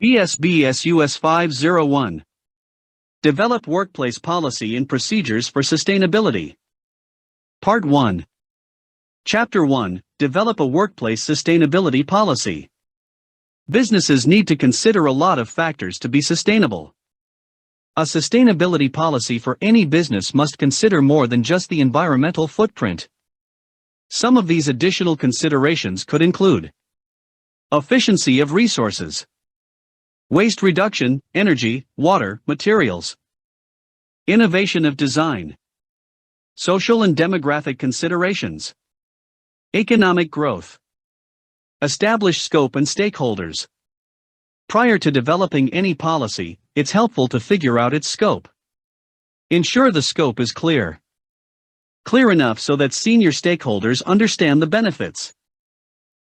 BSBSUS501. Develop Workplace Policy and Procedures for Sustainability. Part 1. Chapter 1. Develop a Workplace Sustainability Policy. Businesses need to consider a lot of factors to be sustainable. A sustainability policy for any business must consider more than just the environmental footprint. Some of these additional considerations could include efficiency of resources, waste reduction, energy, water, materials, innovation of design, social and demographic considerations, economic growth, establish scope and stakeholders. Prior to developing any policy, it's helpful to figure out its scope. Ensure the scope is clear enough so that senior stakeholders understand the benefits.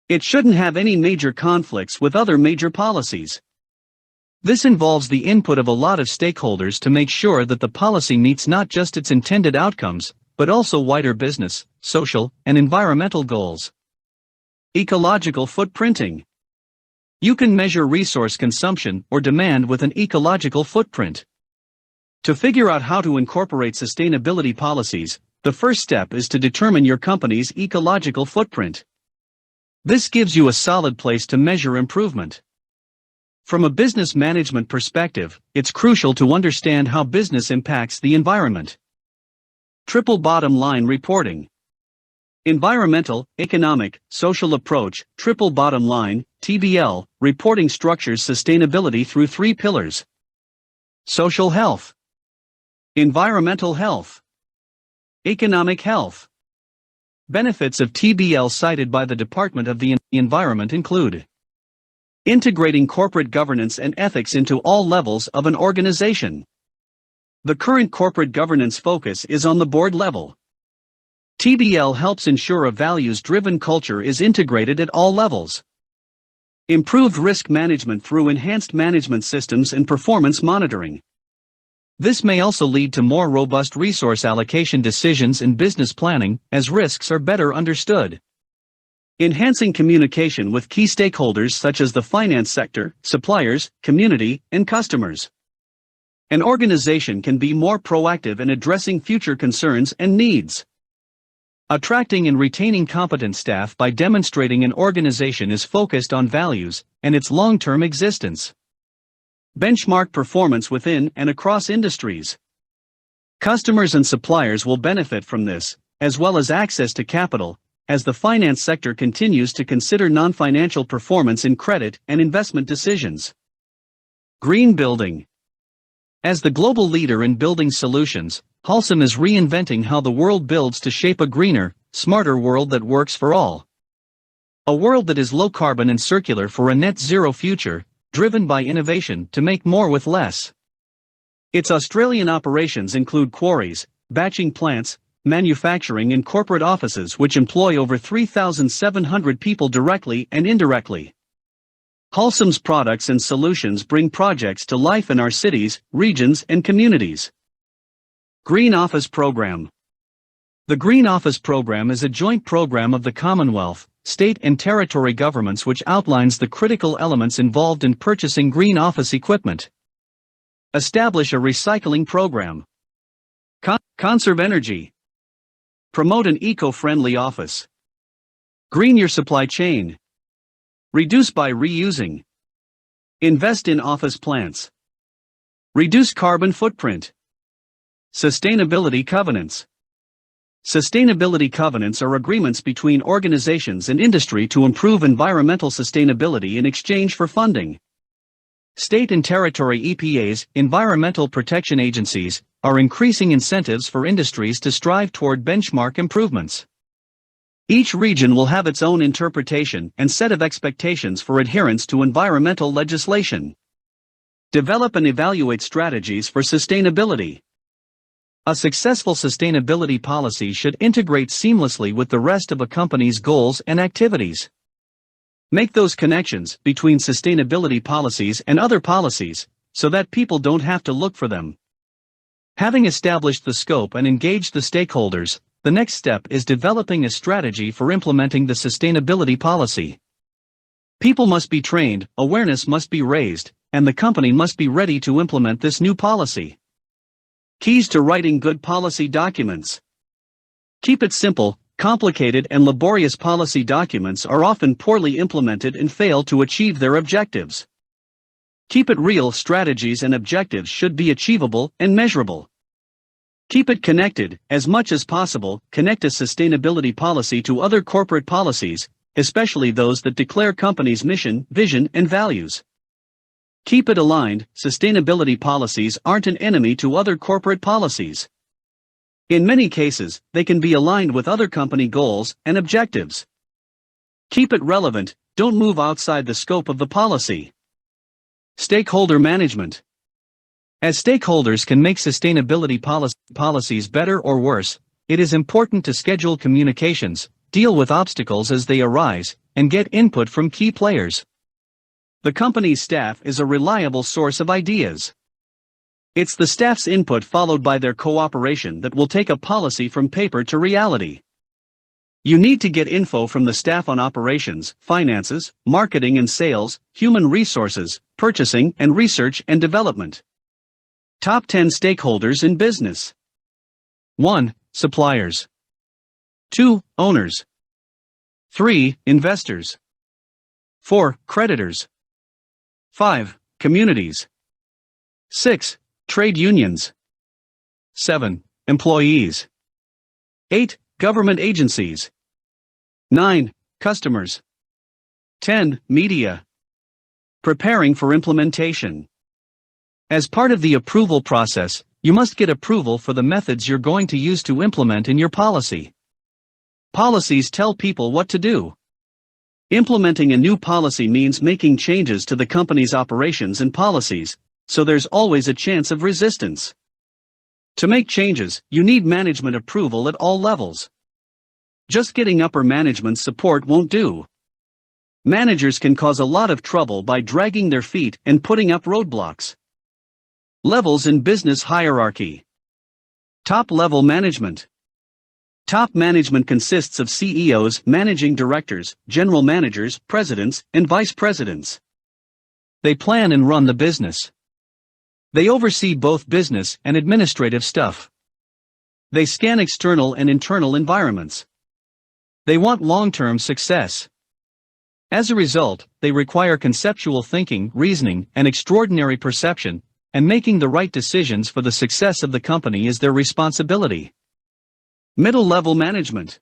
It shouldn't have any major conflicts with other major policies. This involves the input of a lot of stakeholders to make sure that the policy meets not just its intended outcomes, but also wider business, social, and environmental goals. Ecological footprinting. You can measure resource consumption or demand with an ecological footprint. To figure out how to incorporate sustainability policies, the first step is to determine your company's ecological footprint. This gives you a solid place to measure improvement. From a business management perspective, it's crucial to understand how business impacts the environment. Triple bottom line reporting. Environmental, economic, social approach, triple bottom line, TBL, reporting structures sustainability through three pillars: social health, environmental health, economic health. Benefits of TBL cited by the Department of the Environment include integrating corporate governance and ethics into all levels of an organization. The current corporate governance focus is on the board level. TBL helps ensure a values-driven culture is integrated at all levels. Improved risk management through enhanced management systems and performance monitoring. This may also lead to more robust resource allocation decisions and business planning, as risks are better understood. Enhancing communication with key stakeholders such as the finance sector, suppliers, community, and customers. An organization can be more proactive in addressing future concerns and needs. Attracting and retaining competent staff by demonstrating an organization is focused on values and its long-term existence. Benchmark performance within and across industries. Customers and suppliers will benefit from this, as well as access to capital, as the finance sector continues to consider non-financial performance in credit and investment decisions. Green building. As the global leader in building solutions, Holcim is reinventing how the world builds to shape a greener, smarter world that works for all. A world that is low carbon and circular for a net zero future, driven by innovation to make more with less. Its Australian operations include quarries, batching plants, manufacturing and corporate offices which employ over 3,700 people directly and indirectly. Holcim's products and solutions bring projects to life in our cities, regions, and communities. Green Office Program. The Green Office Program is a joint program of the Commonwealth, state and territory governments which outlines the critical elements involved in purchasing green office equipment. Establish a recycling program. Conserve energy. Promote an eco-friendly office. Green your supply chain. Reduce by reusing. Invest in office plants. Reduce carbon footprint. Sustainability covenants. Sustainability covenants are agreements between organizations and industry to improve environmental sustainability in exchange for funding. State and territory EPAs, environmental protection agencies, are increasing incentives for industries to strive toward benchmark improvements. Each region will have its own interpretation and set of expectations for adherence to environmental legislation. Develop and evaluate strategies for sustainability. A successful sustainability policy should integrate seamlessly with the rest of a company's goals and activities. Make those connections between sustainability policies and other policies, so that people don't have to look for them. Having established the scope and engaged the stakeholders, the next step is developing a strategy for implementing the sustainability policy. People must be trained, awareness must be raised, and the company must be ready to implement this new policy. Keys to writing good policy documents. Keep it simple. Complicated and laborious policy documents are often poorly implemented and fail to achieve their objectives. Keep it real. Strategies and objectives should be achievable and measurable. Keep it connected. As much as possible, connect a sustainability policy to other corporate policies, especially those that declare companies' mission, vision, and values. Keep it aligned. Sustainability policies aren't an enemy to other corporate policies. In many cases, they can be aligned with other company goals and objectives. Keep it relevant. Don't move outside the scope of the policy. Stakeholder management. As stakeholders can make sustainability policies better or worse, it is important to schedule communications, deal with obstacles as they arise, and get input from key players. The company's staff is a reliable source of ideas. It's the staff's input followed by their cooperation that will take a policy from paper to reality. You need to get info from the staff on operations, finances, marketing and sales, human resources, purchasing and research and development. Top 10 stakeholders in business. 1. Suppliers. 2. Owners. 3. Investors. 4. Creditors. 5. Communities. 6. Trade unions. 7. Employees. 8. Government agencies. 9. Customers. 10. Media. Preparing for implementation. As part of the approval process, you must get approval for the methods you're going to use to implement in your policy. Policies tell people what to do. Implementing a new policy means making changes to the company's operations and policies, so there's always a chance of resistance. To make changes, you need management approval at all levels. Just getting upper management support won't do. Managers can cause a lot of trouble by dragging their feet and putting up roadblocks. Levels in business hierarchy. Top-level management. Top management consists of CEOs, managing directors, general managers, presidents, and vice presidents. They plan and run the business. They oversee both business and administrative stuff. They scan external and internal environments. They want long-term success. As a result, they require conceptual thinking, reasoning, and extraordinary perception, and making the right decisions for the success of the company is their responsibility. Middle-level management.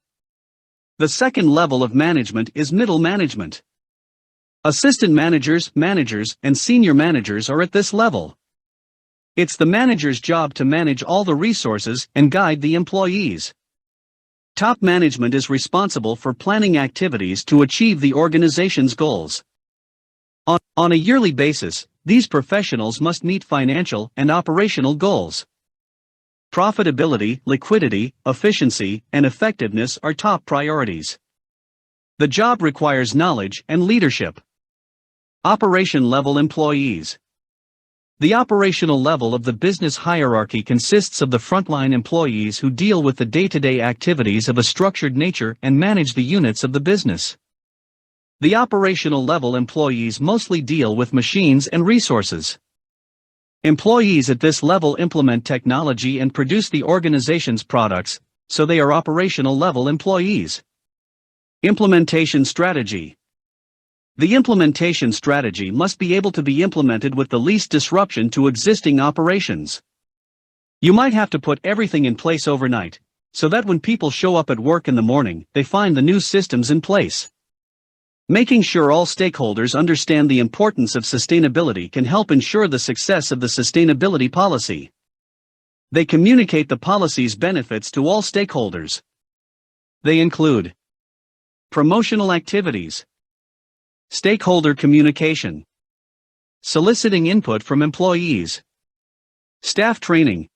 The second level of management is middle management. Assistant managers, managers, and senior managers are at this level. It's the manager's job to manage all the resources and guide the employees. Top management is responsible for planning activities to achieve the organization's goals. On a yearly basis, these professionals must meet financial and operational goals. Profitability, liquidity, efficiency, and effectiveness are top priorities. The job requires knowledge and leadership. Operation-level employees. The operational level of the business hierarchy consists of the frontline employees who deal with the day-to-day activities of a structured nature and manage the units of the business. The operational level employees mostly deal with machines and resources. Employees at this level implement technology and produce the organization's products, so they are operational level employees. Implementation strategy. The implementation strategy must be able to be implemented with the least disruption to existing operations. You might have to put everything in place overnight, so that when people show up at work in the morning, they find the new systems in place. Making sure all stakeholders understand the importance of sustainability can help ensure the success of the sustainability policy. They communicate the policy's benefits to all stakeholders. They include promotional activities, stakeholder communication, soliciting input from employees, staff training,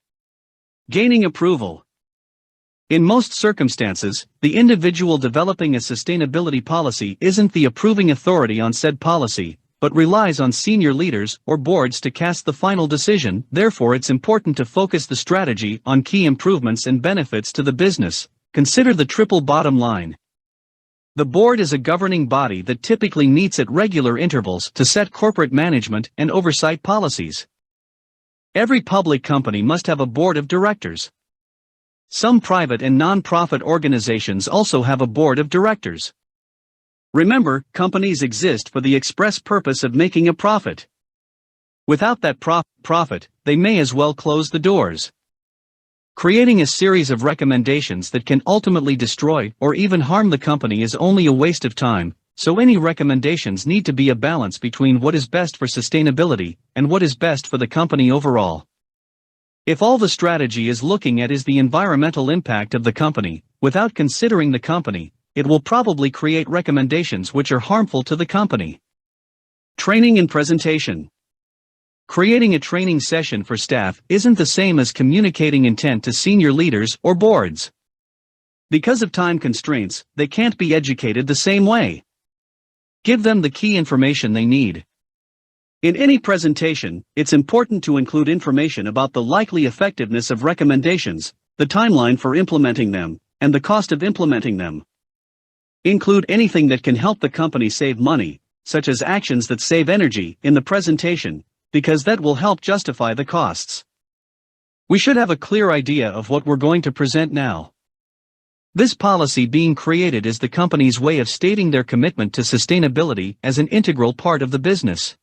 gaining approval. In most circumstances, the individual developing a sustainability policy isn't the approving authority on said policy, but relies on senior leaders or boards to cast the final decision. Therefore, it's important to focus the strategy on key improvements and benefits to the business. Consider the triple bottom line. The board is a governing body that typically meets at regular intervals to set corporate management and oversight policies. Every public company must have a board of directors. Some private and non-profit organizations also have a board of directors. Remember, companies exist for the express purpose of making a profit. Without that profit, they may as well close the doors. Creating a series of recommendations that can ultimately destroy or even harm the company is only a waste of time, so any recommendations need to be a balance between what is best for sustainability and what is best for the company overall. If all the strategy is looking at is the environmental impact of the company, without considering the company, it will probably create recommendations which are harmful to the company. Training and presentation. Creating a training session for staff isn't the same as communicating intent to senior leaders or boards. Because of time constraints, they can't be educated the same way. Give them the key information they need. In any presentation, it's important to include information about the likely effectiveness of recommendations, the timeline for implementing them, and the cost of implementing them. Include anything that can help the company save money, such as actions that save energy, in the presentation, because that will help justify the costs. We should have a clear idea of what we're going to present now. This policy being created is the company's way of stating their commitment to sustainability as an integral part of the business.